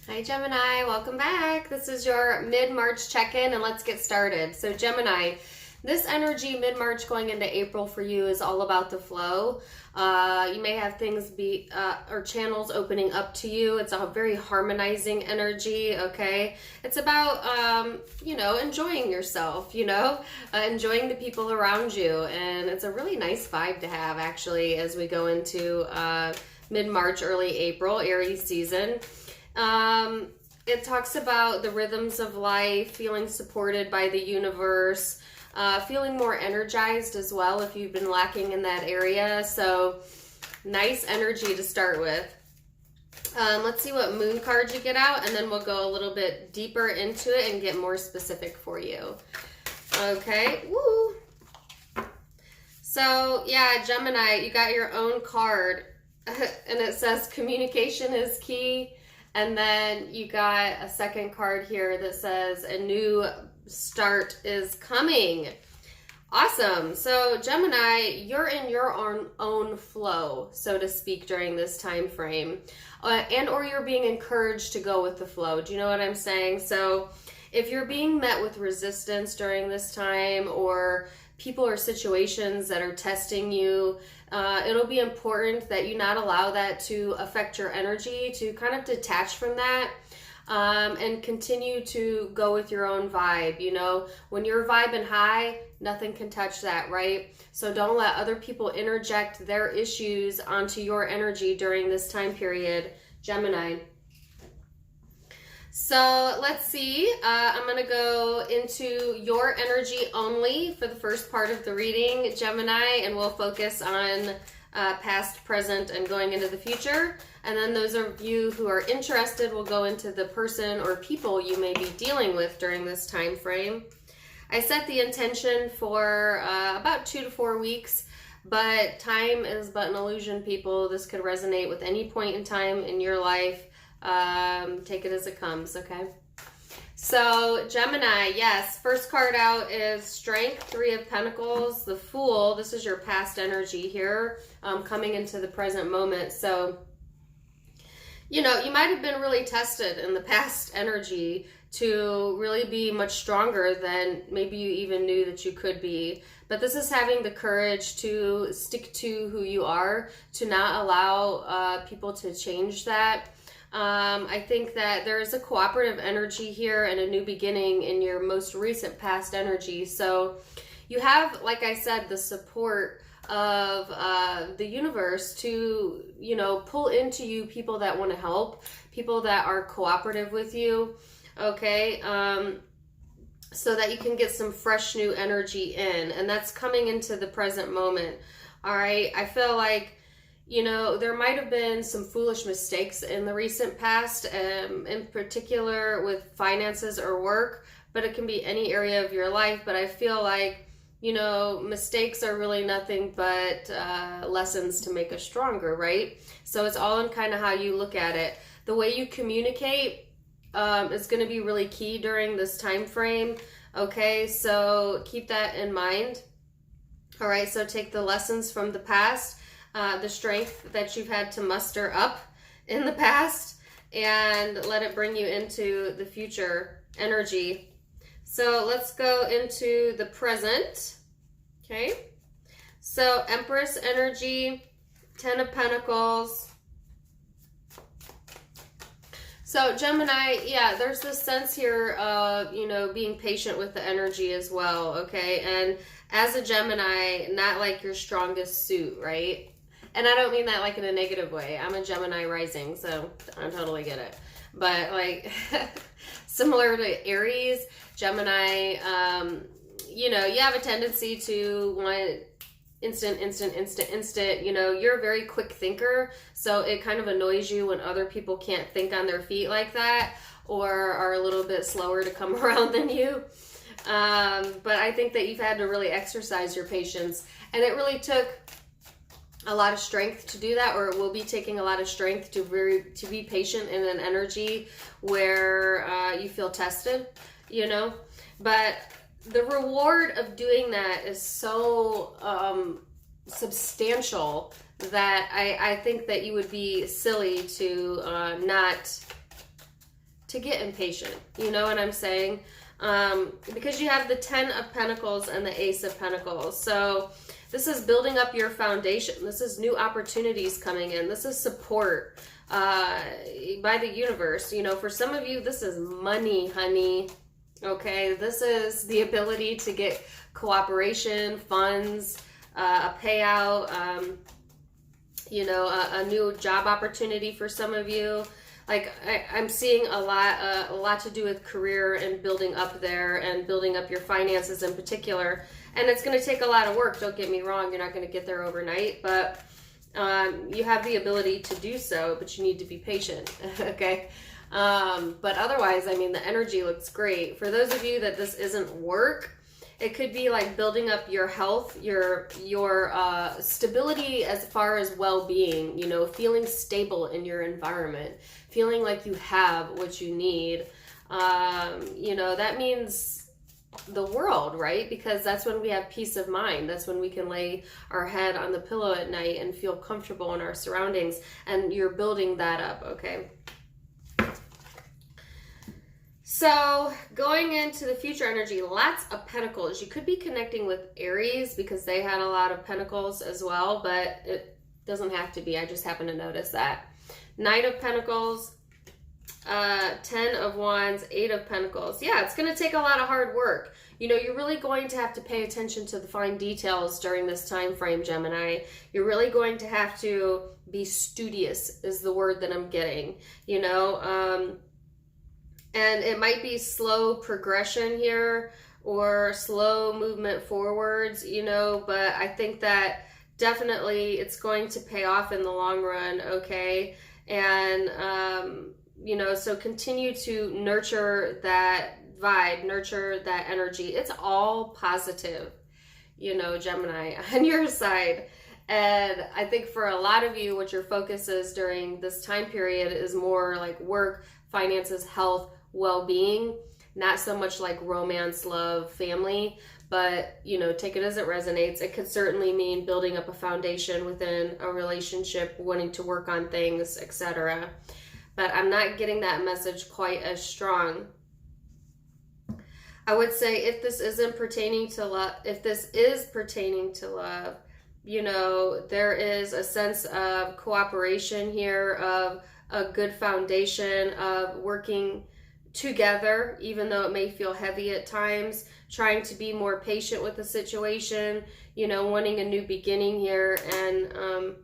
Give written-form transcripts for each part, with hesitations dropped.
Hi Gemini, welcome back. This is your mid-March check-in and let's get started. So Gemini, this energy mid-March going into April for you is all about the flow. You may have things or channels opening up to you. It's a very harmonizing energy, okay? It's about, enjoying yourself, enjoying the people around you. And it's a really nice vibe to have actually as we go into mid-March, early April, Aries season. It talks about the rhythms of life, feeling supported by the universe, feeling more energized as well if you've been lacking in that area. So nice energy to start with. Let's see what moon card you get out, and then we'll go a little bit deeper into it and get more specific for you. Okay, woo! So yeah, Gemini, you got your own card, and it says communication is key. And then you got a second card here that says a new start is coming. Awesome. So Gemini, you're in your own flow, so to speak, during this time frame. And or you're being encouraged to go with the flow. Do you know what I'm saying? So if you're being met with resistance during this time, or people or situations that are testing you, it'll be important that you not allow that to affect your energy, to kind of detach from that, and continue to go with your own vibe. When you're vibing high, nothing can touch that, right? So don't let other people interject their issues onto your energy during this time period, Gemini. So let's see, I'm going to go into your energy only for the first part of the reading, Gemini, and we'll focus on past, present, and going into the future. And then those of you who are interested will go into the person or people you may be dealing with during this time frame. I set the intention for about 2 to 4 weeks, but time is but an illusion, people. This could resonate with any point in time in your life. Take it as it comes, okay? So Gemini, yes, first card out is Strength, 3 of Pentacles, the Fool. This is your past energy here, coming into the present moment. So, you might have been really tested in the past energy to really be much stronger than maybe you even knew that you could be. But this is having the courage to stick to who you are, to not allow people to change that. I think that there is a cooperative energy here and a new beginning in your most recent past energy. So you have, like I said, the support of the universe to, pull into you people that want to help, people that are cooperative with you, okay? So that you can get some fresh new energy in, and that's coming into the present moment. All right, I feel like there might have been some foolish mistakes in the recent past, in particular with finances or work, but it can be any area of your life. But I feel like, mistakes are really nothing but lessons to make us stronger, right? So it's all in kind of how you look at it. The way you communicate is going to be really key during this time frame, okay? So keep that in mind. All right, so take the lessons from the past, the strength that you've had to muster up in the past, and let it bring you into the future energy. So let's go into the present, okay? So Empress energy, 10 of Pentacles. So Gemini, yeah, there's this sense here of, being patient with the energy as well, okay? And as a Gemini, not like your strongest suit, right? And I don't mean that like in a negative way. I'm a Gemini rising, so I totally get it. But like similar to Aries, Gemini, you have a tendency to want instant. You're a very quick thinker, so it kind of annoys you when other people can't think on their feet like that, or are a little bit slower to come around than you. But I think that you've had to really exercise your patience, and it really took a lot of strength to do that, or it will be taking a lot of strength to be patient in an energy where you feel tested, but the reward of doing that is so substantial that I think that you would be silly to not to get impatient. You know what I'm saying? Because you have the 10 of Pentacles and the Ace of Pentacles. So this is building up your foundation. This is new opportunities coming in. This is support by the universe. You know, for some of you, this is money, honey. Okay, this is the ability to get cooperation, funds, a payout, you know, a new job opportunity for some of you. Like I'm seeing a lot to do with career and building up there and building up your finances in particular. And it's going to take a lot of work. Don't get me wrong. You're not going to get there overnight, but you have the ability to do so, but you need to be patient. Okay. But otherwise, I mean, the energy looks great. For those of you that this isn't work, it could be like building up your health, your stability as far as well-being, you know, feeling stable in your environment, feeling like you have what you need. You know, that means the world, right? Because that's when we have peace of mind. That's when we can lay our head on the pillow at night and feel comfortable in our surroundings. And you're building that up, okay? So going into the future energy, lots of pentacles. You could be connecting with Aries because they had a lot of pentacles as well, but it doesn't have to be. I just happen to notice that. Knight of Pentacles, 10 of Wands, 8 of Pentacles. Yeah, it's going to take a lot of hard work. You know, you're really going to have to pay attention to the fine details during this time frame, Gemini. You're really going to have to be studious is the word that I'm getting, you know. And it might be slow progression here or slow movement forwards, you know, but I think that definitely it's going to pay off in the long run, okay? And, you know, so continue to nurture that vibe, nurture that energy. It's all positive, you know, Gemini, on your side. And I think for a lot of you, what your focus is during this time period is more like work, finances, health, well-being, not so much like romance, love, family, but, you know, take it as it resonates. It could certainly mean building up a foundation within a relationship, wanting to work on things, etc. But I'm not getting that message quite as strong. I would say if this isn't pertaining to love, if this is pertaining to love, you know, there is a sense of cooperation here, of a good foundation, of working together, even though it may feel heavy at times, trying to be more patient with the situation, you know, wanting a new beginning here, and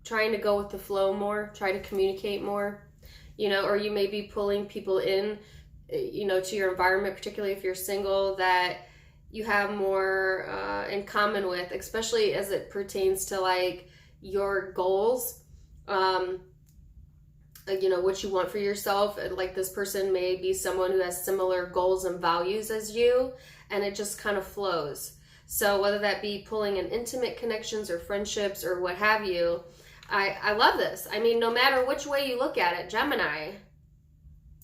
trying to go with the flow more, try to communicate more, you know, or you may be pulling people in, you know, to your environment, particularly if you're single, that you have more in common with, especially as it pertains to like your goals, you know, what you want for yourself. Like this person may be someone who has similar goals and values as you, and it just kind of flows. So whether that be pulling in intimate connections or friendships or what have you, I love this. I mean, no matter which way you look at it, Gemini,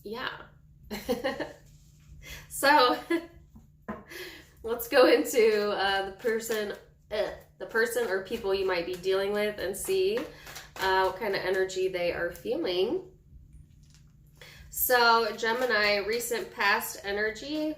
yeah. So let's go into the person or people you might be dealing with and see what kind of energy they are feeling. So Gemini, recent past energy.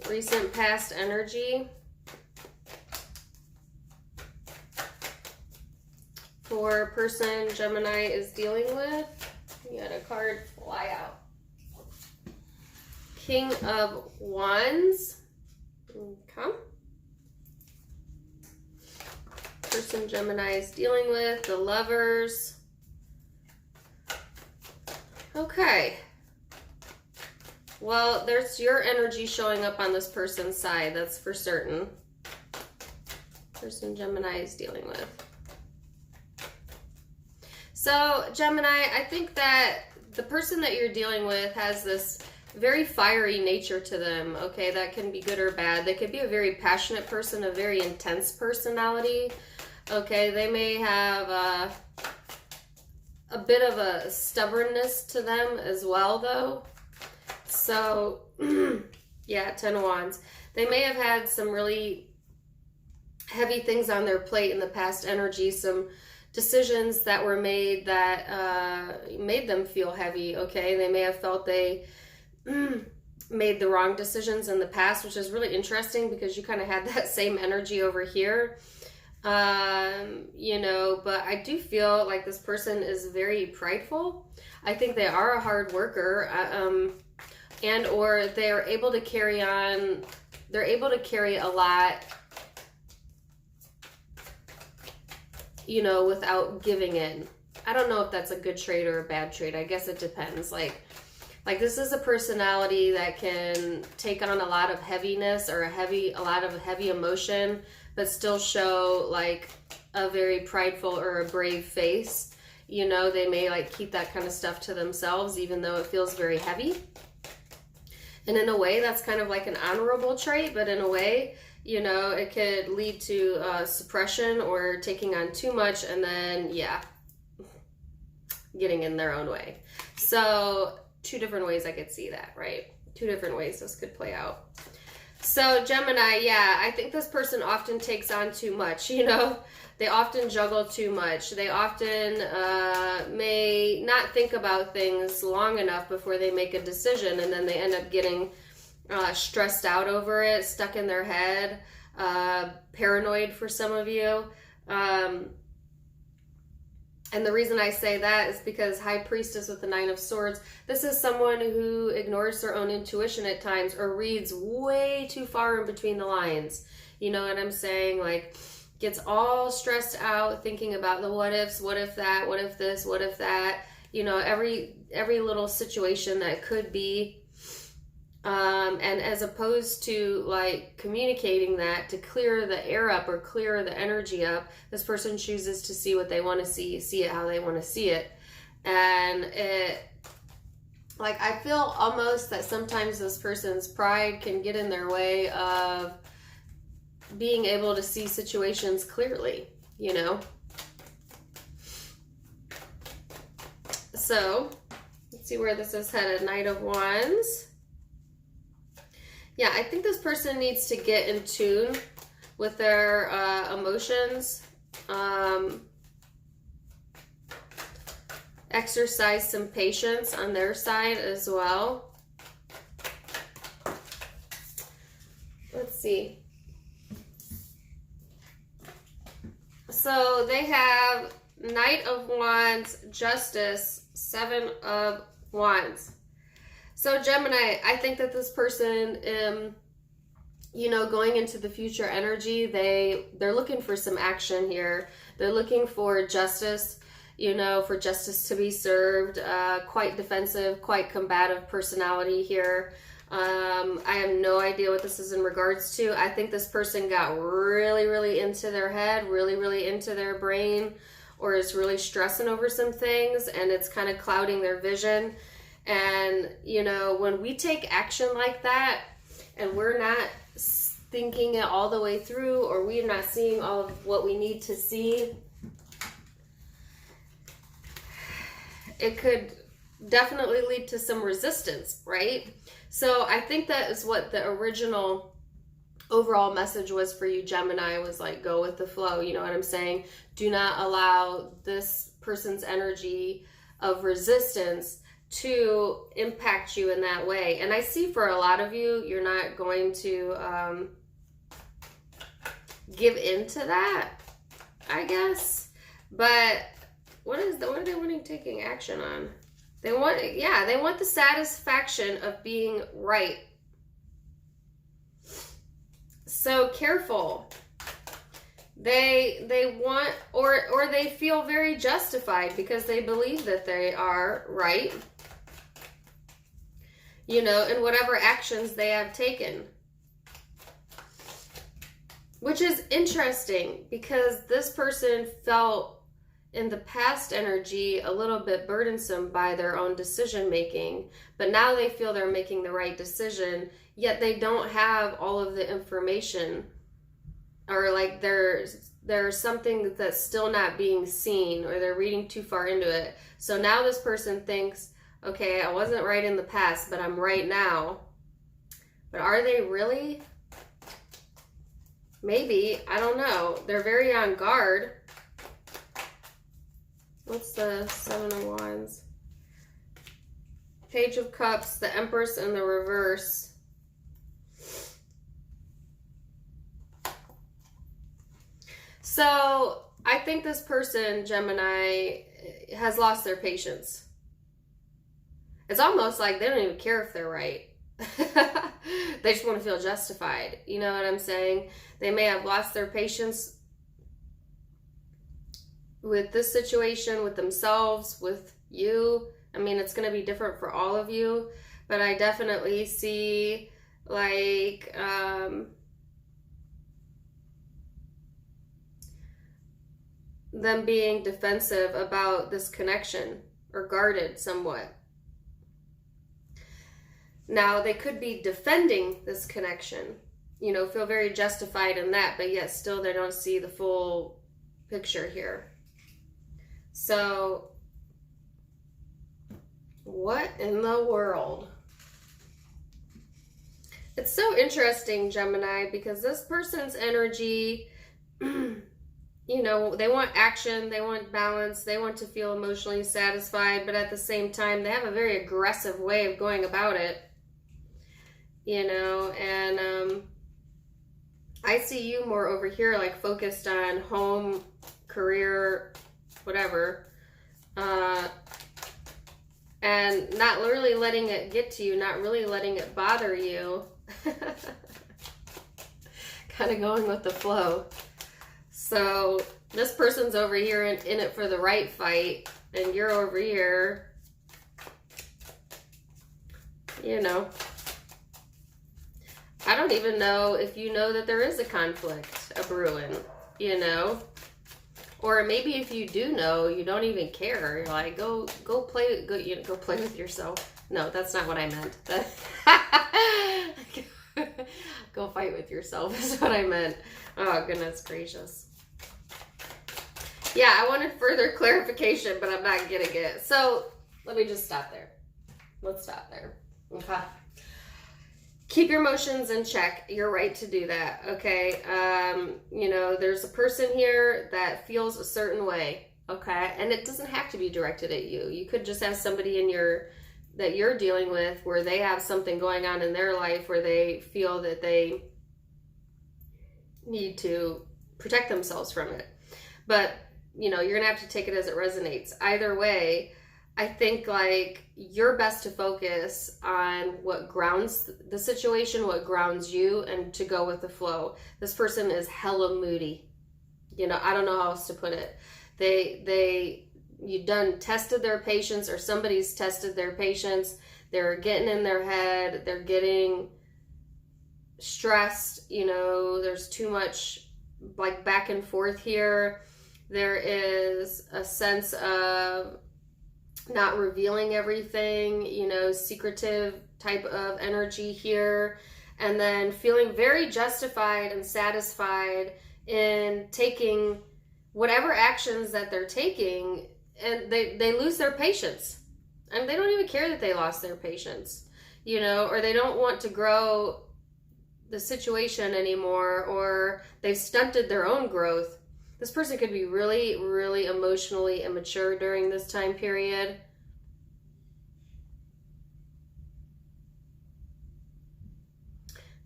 Recent past energy for a person Gemini is dealing with. You had a card fly out. King of Wands. Okay. Person Gemini is dealing with, the Lovers. Okay. Well, there's your energy showing up on this person's side, that's for certain. Person Gemini is dealing with. So, Gemini, I think that the person that you're dealing with has this very fiery nature to them, okay? That can be good or bad. They could be a very passionate person, a very intense personality, okay? They may have a bit of a stubbornness to them as well, though. So, yeah, 10 of Wands. They may have had some really heavy things on their plate in the past energy, some decisions that were made that made them feel heavy, okay? They may have felt they made the wrong decisions in the past, which is really interesting because you kind of had that same energy over here. You know, but I do feel like this person is very prideful. I think they are a hard worker, and or they're able to carry on, they're able to carry a lot, you know, without giving in. I don't know if that's a good trait or a bad trait. I guess it depends. Like this is a personality that can take on a lot of heaviness or a lot of heavy emotion, but still show like a very prideful or a brave face. You know, they may like keep that kind of stuff to themselves, even though it feels very heavy. And in a way, that's kind of like an honorable trait, but in a way, you know, it could lead to suppression or taking on too much and then, yeah, getting in their own way. So 2 different ways I could see that, right? 2 different ways this could play out. So Gemini, yeah, I think this person often takes on too much, you know? They often juggle too much. They often may not think about things long enough before they make a decision, and then they end up getting stressed out over it, stuck in their head, paranoid for some of you. And the reason I say that is because High Priestess with the 9 of Swords, this is someone who ignores their own intuition at times or reads way too far in between the lines. You know what I'm saying? Like, gets all stressed out thinking about the what ifs, what if that, what if this, what if that, you know, every little situation that could be. And as opposed to like communicating that to clear the air up or clear the energy up, this person chooses to see what they want to see it how they want to see it. And it, like, I feel almost that sometimes this person's pride can get in their way of being able to see situations clearly, you know? So, let's see where this is headed. Knight of Wands. Yeah, I think this person needs to get in tune with their emotions. Exercise some patience on their side as well. Let's see. So they have Knight of Wands, Justice, 7 of Wands. So Gemini, I think that this person, you know, going into the future energy, they're looking for some action here. They're looking for justice, you know, for justice to be served. Quite defensive, quite combative personality here. I have no idea what this is in regards to. I think this person got really, really into their head, really, really into their brain, or is really stressing over some things, and it's kind of clouding their vision. And, you know, when we take action like that and we're not thinking it all the way through, or we're not seeing all of what we need to see, it could definitely lead to some resistance, right? So I think that is what the original overall message was for you, Gemini, was like, go with the flow. You know what I'm saying? Do not allow this person's energy of resistance to impact you in that way. And I see for a lot of you, you're not going to give into that, I guess. But what are they wanting taking action on? They want the satisfaction of being right. So careful. They want, or they feel very justified because they believe that they are right, you know, in whatever actions they have taken. Which is interesting because this person felt in the past energy a little bit burdensome by their own decision making, but now they feel they're making the right decision, yet they don't have all of the information, or like there's something that's still not being seen, or they're reading too far into it. So now this person thinks, okay, I wasn't right in the past, but I'm right now. But are they really? Maybe, I don't know. They're very on guard. What's the Seven of Wands? Page of Cups, the Empress in the reverse. So I think this person, Gemini, has lost their patience. It's almost like they don't even care if they're right. They just want to feel justified. You know what I'm saying? They may have lost their patience with this situation, with themselves, with you. I mean, it's going to be different for all of you, but I definitely see like them being defensive about this connection or guarded somewhat. Now, they could be defending this connection, you know, feel very justified in that, but yet still they don't see the full picture here. So, what in the world? It's so interesting, Gemini, because this person's energy, you know, they want action, they want balance, they want to feel emotionally satisfied, but at the same time, they have a very aggressive way of going about it. You know, and I see you more over here, like focused on home, career, whatever, and not really letting it get to you, not really letting it bother you. Kind of going with the flow. So this person's over here in it for the right fight, and you're over here, you know. I don't even know if you know that there is a conflict, a brewing, you know? Or maybe if you do know, you don't even care. You're like, go play with yourself. No, that's not what I meant. Go fight with yourself is what I meant. Oh, goodness gracious. Yeah, I wanted further clarification, but I'm not getting it. So let me just stop there. Let's stop there. Okay. Keep your emotions in check. You're right to do that, okay? You know, there's a person here that feels a certain way, okay? And it doesn't have to be directed at you. You could just have somebody that you're dealing with where they have something going on in their life where they feel that they need to protect themselves from it. But, you know, you're gonna have to take it as it resonates. Either way, I think like you're best to focus on what grounds the situation, what grounds you, and to go with the flow. This person is hella moody. You know, I don't know how else to put it. You tested their patience, or somebody's tested their patience. They're getting in their head. They're getting stressed. You know, there's too much like back and forth here. There is a sense of not revealing everything, you know, secretive type of energy here, and then feeling very justified and satisfied in taking whatever actions that they're taking, and they lose their patience, and they don't even care that they lost their patience, you know, or they don't want to grow the situation anymore, or they've stunted their own growth. This person could be really, really emotionally immature during this time period.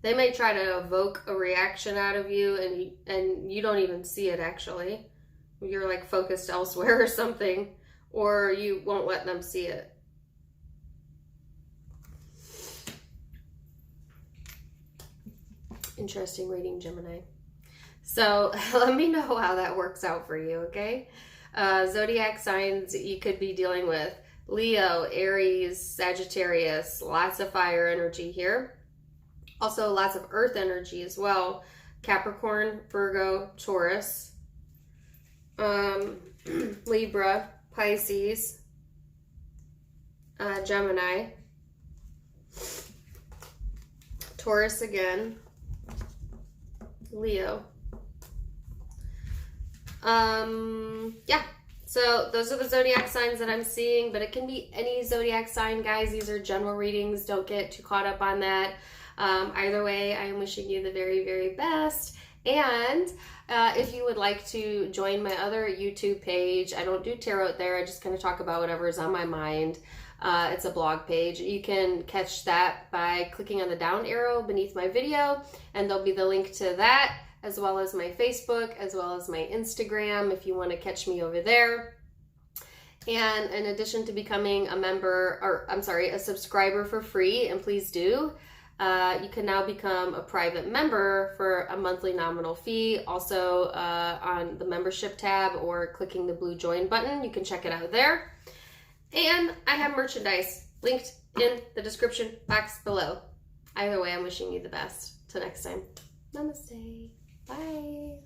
They may try to evoke a reaction out of you, and you don't even see it actually. You're like focused elsewhere or something, or you won't let them see it. Interesting reading, Gemini. So let me know how that works out for you, okay? Zodiac signs you could be dealing with: Leo, Aries, Sagittarius, lots of fire energy here. Also lots of earth energy as well. Capricorn, Virgo, Taurus, Libra, Pisces, Gemini, Taurus again, Leo. Yeah, so those are the zodiac signs that I'm seeing, but it can be any zodiac sign, guys. These are general readings. Don't get too caught up on that. Either way, I am wishing you the very, very best, And if you would like to join my other YouTube page, I don't do tarot there. I just kind of talk about whatever's on my mind. It's a blog page. You can catch that by clicking on the down arrow beneath my video, and there'll be the link to that, as well as my Facebook, as well as my Instagram if you want to catch me over there. And in addition to becoming a subscriber for free, and please do, you can now become a private member for a monthly nominal fee. Also on the membership tab or clicking the blue join button, you can check it out there. And I have merchandise linked in the description box below. Either way, I'm wishing you the best. Till next time. Namaste. Bye.